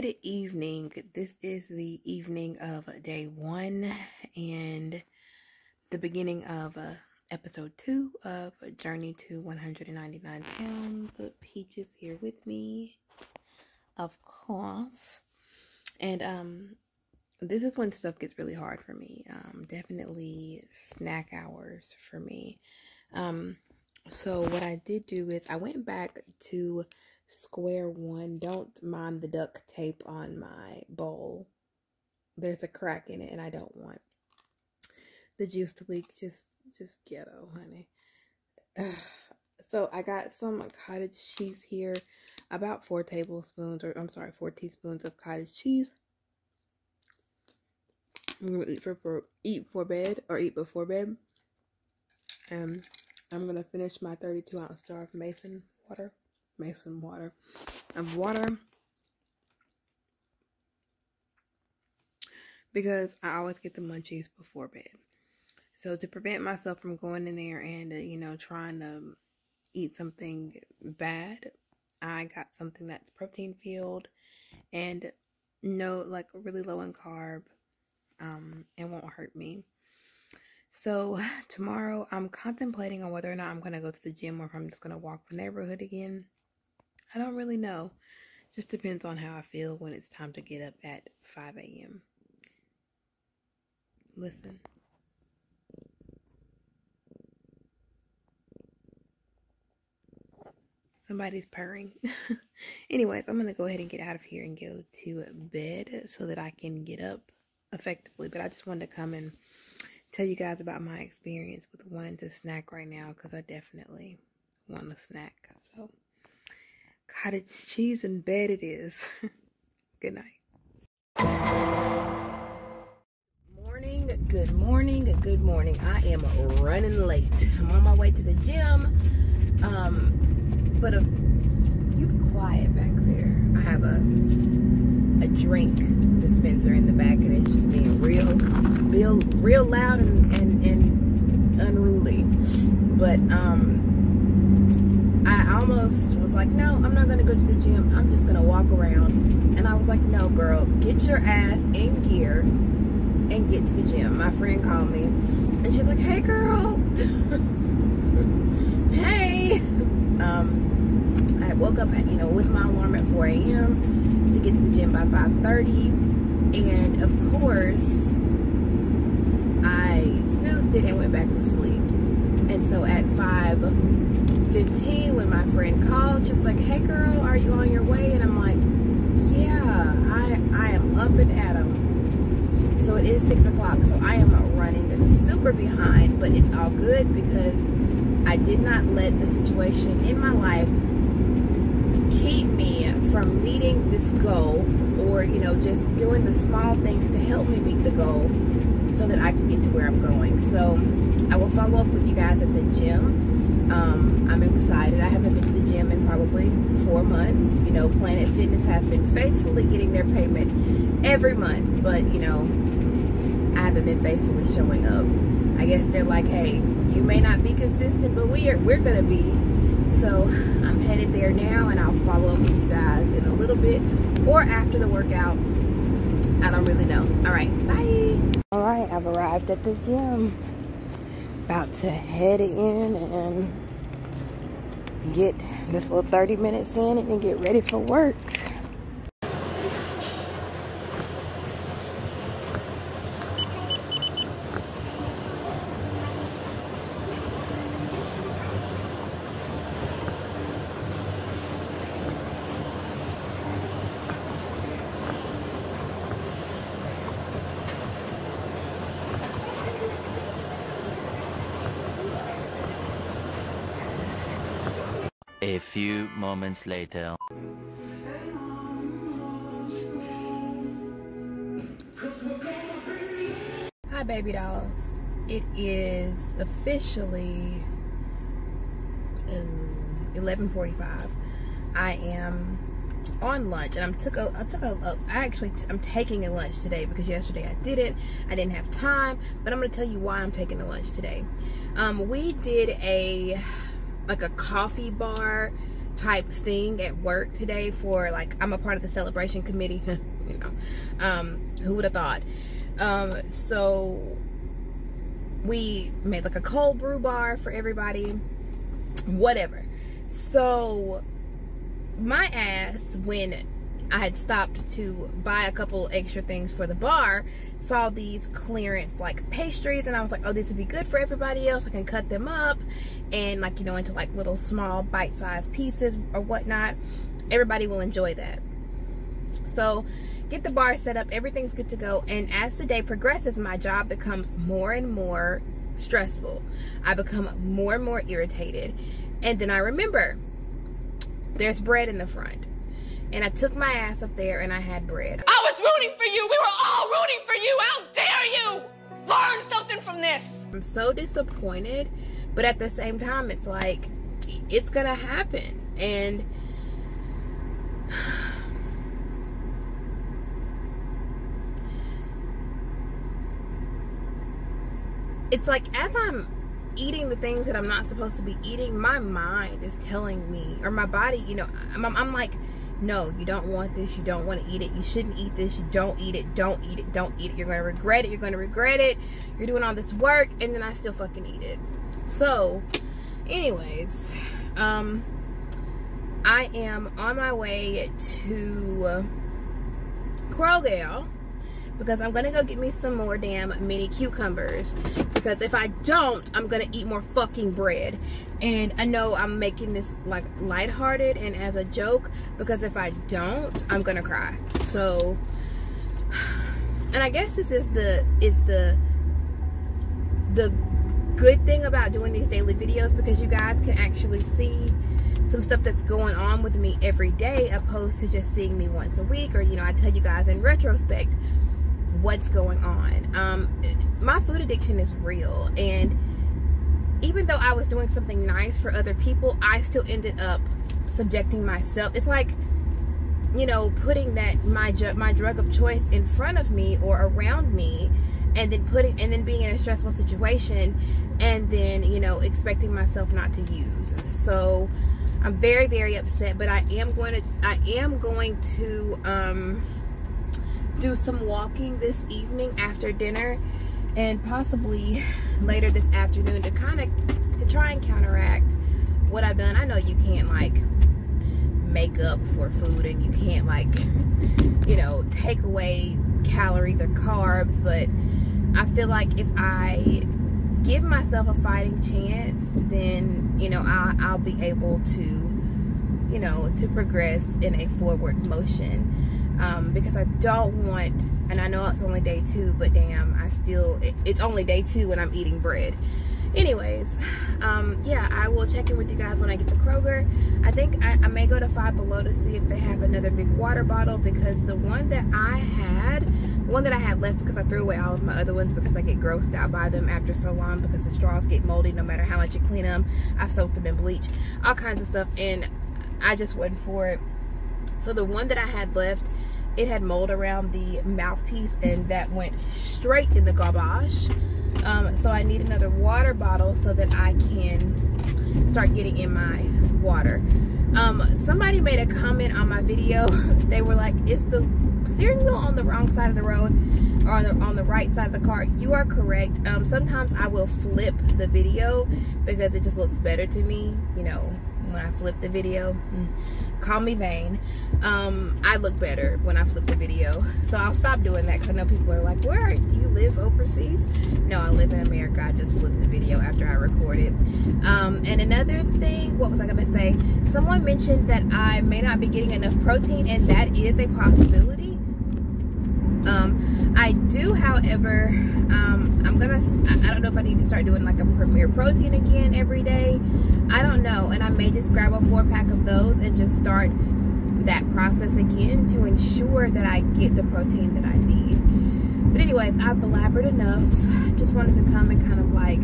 Good evening. This is the evening of day 1 and the beginning of episode 2 of Journey to 199 Pounds. Peach is here with me, of course. And this is when stuff gets really hard for me. Definitely snack hours for me. So what I did do is I went back to square one. Don't mind the duct tape on my bowl. There's a crack in it and I don't want the juice to leak. Just ghetto, honey. So I got some cottage cheese here, about 4 teaspoons of cottage cheese. I'm gonna eat before bed. And I'm gonna finish my 32-ounce jar of Mason water because I always get the munchies before bed. So to prevent myself from going in there and trying to eat something bad, I got something that's protein filled and really low in carb, and won't hurt me. So tomorrow I'm contemplating on whether or not I'm going to go to the gym or if I'm just going to walk the neighborhood again. I don't really know. Just depends on how I feel when it's time to get up at 5 a.m. Listen. Somebody's purring. Anyways, I'm going to go ahead and get out of here and go to bed so that I can get up effectively. But I just wanted to come and tell you guys about my experience with wanting to snack right now, because I definitely want to snack. So cottage cheese in bed it is. Good night. Good morning. I am running late. I'm on my way to the gym. But you be quiet back there. I have a drink dispenser in the back, and it's just being real loud and unruly. But I almost was like, no, I'm not gonna go to the gym. I'm just gonna walk around. And I was like, no, girl, get your ass in gear and get to the gym. My friend called me, and she's like, hey, girl. Hey. I woke up with my alarm at 4 a.m. to get to the gym by 5:30, and of course I snoozed it and went back to sleep. And so at 5:15, when my friend called, she was like, hey girl, are you on your way? And I'm like, yeah, I am up and at 'em. So it is 6 o'clock, so I am running super behind, but it's all good because I did not let the situation in my life keep me from meeting this goal, or just doing the small things to help me meet the goal so that I can get to where I'm going. So I will follow up with you guys at the gym. I'm excited. I haven't been to the gym in probably 4 months. Planet Fitness has been faithfully getting their payment every month, but I haven't been faithfully showing up. I guess they're like, hey, you may not be consistent, but we're gonna be. So I'm headed there now, and I'll follow up with you guys in a little bit or after the workout. I don't really know. All right, bye. All right, I've arrived at the gym. About to head in and get this little 30 minutes in and then get ready for work. A few moments later. Hi, baby dolls. It is officially 11:45. I am on lunch, and I'm taking a lunch today because yesterday I didn't have time. But I'm going to tell you why I'm taking a lunch today. We did a coffee bar type thing at work today for, like, I'm a part of the celebration committee. You know, who would have thought? So we made like a cold brew bar for everybody, whatever. So my ass, when I had stopped to buy a couple extra things for the bar, saw these clearance like pastries, and I was like, oh, this would be good for everybody else. I can cut them up and, like, you know, into like little small bite-sized pieces or whatnot. Everybody will enjoy that. So get the bar set up, everything's good to go, and as the day progresses, my job becomes more and more stressful. I become more and more irritated, and then I remember there's bread in the front. And I took my ass up there and I had bread. I was rooting for you. We were all rooting for you. How dare you? Learn something from this. I'm so disappointed, but at the same time, it's like, it's gonna happen. And it's like, as I'm eating the things that I'm not supposed to be eating, my mind is telling me, or my body, you know, I'm like, no, you don't want this, you don't want to eat it, you shouldn't eat this, you don't eat it, don't eat it, don't eat it, you're going to regret it, you're going to regret it, you're doing all this work, and then I still fucking eat it. So, anyways, I am on my way to Kroger, because I'm gonna go get me some more damn mini cucumbers, because if I don't, I'm gonna eat more fucking bread. And I know I'm making this like lighthearted and as a joke, because if I don't, I'm gonna cry. So, and I guess this is the good thing about doing these daily videos, because you guys can actually see some stuff that's going on with me every day, opposed to just seeing me once a week, or, you know, I tell you guys in retrospect what's going on. My food addiction is real, and even though I was doing something nice for other people, I still ended up subjecting myself. It's like, you know, putting that my drug of choice in front of me or around me, and then being in a stressful situation, and then, you know, expecting myself not to use. So I'm very, very upset, but I am going to do some walking this evening after dinner, and possibly later this afternoon, to try and counteract what I've done. I know you can't like make up for food, and you can't, like, you know, take away calories or carbs, but I feel like if I give myself a fighting chance, then, you know, I'll be able to, you know, to progress in a forward motion. Because I don't want, and I know it's only day 2, but damn, it's only day 2 and I'm eating bread. Anyways, yeah, I will check in with you guys when I get to Kroger. I think I may go to Five Below to see if they have another big water bottle, because the one that I had left, because I threw away all of my other ones because I get grossed out by them after so long, because the straws get moldy no matter how much you clean them. I've soaked them in bleach, all kinds of stuff, and I just wasn't for it. So the one that I had left, it had mold around the mouthpiece, and that went straight in the garbage. So I need another water bottle so that I can start getting in my water. Somebody made a comment on my video. They were like, is the steering wheel on the wrong side of the road, or on the right side of the car? You are correct. Sometimes I will flip the video because it just looks better to me, you know, when I flip the video. Call me vain. I look better when I flip the video, so I'll stop doing that, because I know people are like, where do you live, overseas? No, I live in America. I just flip the video after I record it. And another thing, what was I gonna say? Someone mentioned that I may not be getting enough protein, and that is a possibility. I do, however, I don't know if I need to start doing like a Premier Protein again every day. I don't know, and I may just grab a 4-pack of those and just start that process again to ensure that I get the protein that I need. But anyways, I've blabbered enough. Just wanted to come and kind of like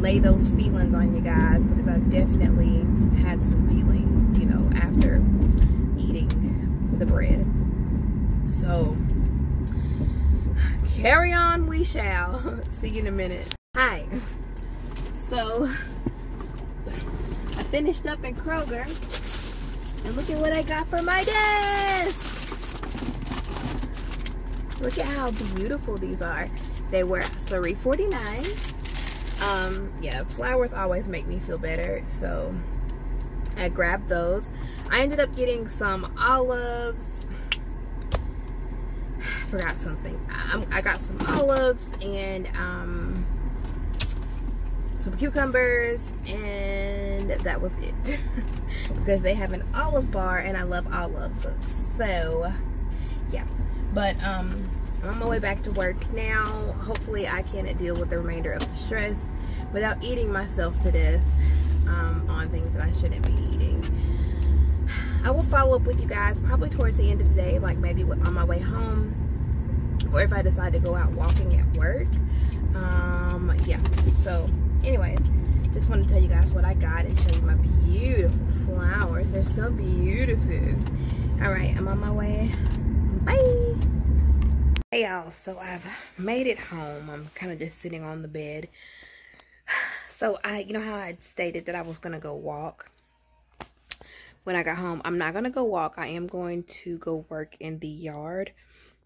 lay those feelings on you guys, because I've definitely had some feelings, you know, after eating the bread. So carry on we shall. See you in a minute. Hi. So I finished up in Kroger, And look at what I got for my desk. Look at how beautiful these are. They were $3.49. Yeah, flowers always make me feel better, so I grabbed those. I ended up getting some olives. I forgot something. I got some olives and some cucumbers, and that was it. Because they have an olive bar and I love olives, so yeah. But I'm on my way back to work now. Hopefully I can deal with the remainder of the stress without eating myself to death on things that I shouldn't be eating. I will follow up with you guys probably towards the end of the day, like maybe on my way home, or if I decide to go out walking at work. Yeah, so anyways, just want to tell you guys what I got and show you my beautiful flowers. They're so beautiful. All right, I'm on my way. Bye. Hey y'all, so I've made it home. I'm kind of just sitting on the bed. So you know how I stated that I was gonna go walk when I got home? I'm not gonna go walk. I am going to go work in the yard.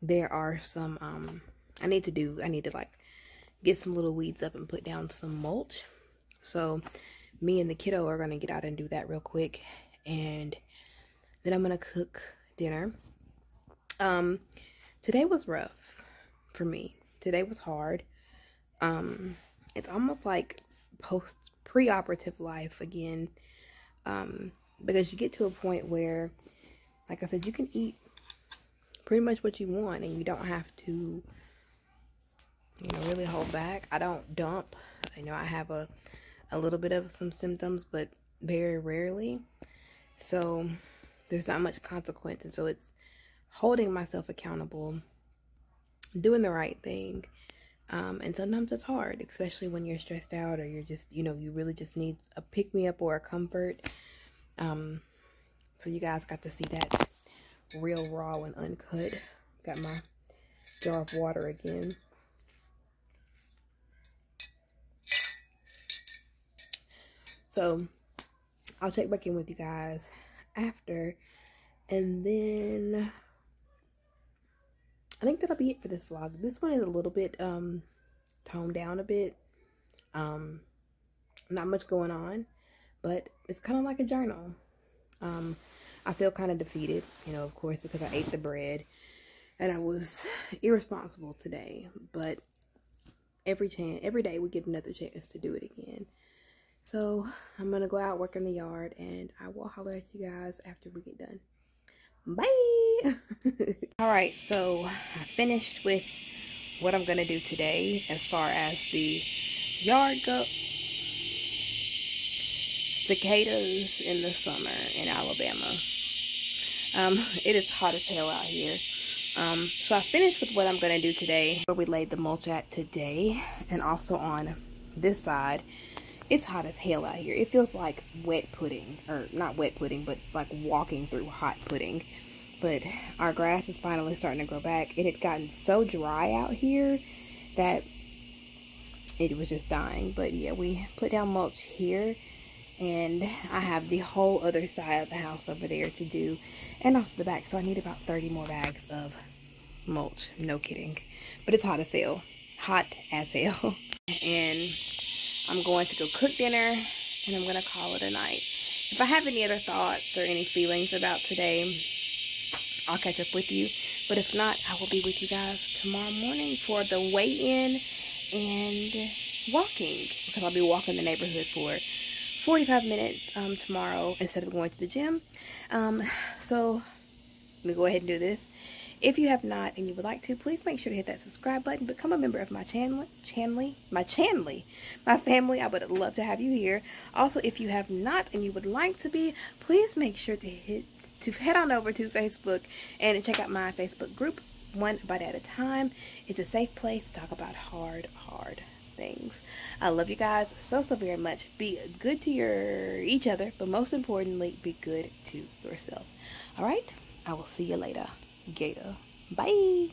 There are some I need to like get some little weeds up and put down some mulch. So me and the kiddo are gonna get out and do that real quick, and then I'm gonna cook dinner. Today was rough for me. Today was hard. It's almost like pre-operative life again, because you get to a point where, like I said, you can eat pretty much what you want and you don't have to, you know, really hold back. I don't dump. I know I have a little bit of some symptoms, but very rarely. So there's not much consequence, and so it's holding myself accountable, doing the right thing. And sometimes it's hard, especially when you're stressed out or you're just, you know, you really just need a pick-me-up or a comfort. So you guys got to see that real raw and uncut. Got my jar of water again. So I'll check back in with you guys after, and then I think that'll be it for this vlog. This one is a little bit toned down a bit. Not much going on, but it's kind of like a journal. I feel kind of defeated, you know, of course, because I ate the bread and I was irresponsible today, but every day we get another chance to do it again. So I'm gonna go out, work in the yard, and I will holler at you guys after we get done. Bye. All right, so I finished with what I'm gonna do today as far as the yard goes. Cicadas in the summer in Alabama. It is hot as hell out here. So I finished with what I'm gonna do today, where we laid the mulch at today, and also on this side. It's hot as hell out here. It feels like wet pudding, or not wet pudding, but like walking through hot pudding. But our grass is finally starting to grow back. It had gotten so dry out here that it was just dying. But yeah, we put down mulch here, and I have the whole other side of the house over there to do, and also the back. So I need about 30 more bags of mulch. No kidding. But it's hot as hell. Hot as hell. And I'm going to go cook dinner, and I'm going to call it a night. If I have any other thoughts or any feelings about today, I'll catch up with you. But if not, I will be with you guys tomorrow morning for the weigh-in and walking, because I'll be walking the neighborhood for 45 minutes tomorrow instead of going to the gym. So let me go ahead and do this. If you have not and you would like to, please make sure to hit that subscribe button. Become a member of my my family. I would love to have you here. Also, if you have not and you would like to be, please make sure to head on over to Facebook and check out my Facebook group, One Bite at a Time. It's a safe place to talk about hard things. I love you guys so very much. Be good to each other, but most importantly, be good to yourself. All right, I will see you later. Gator. Bye.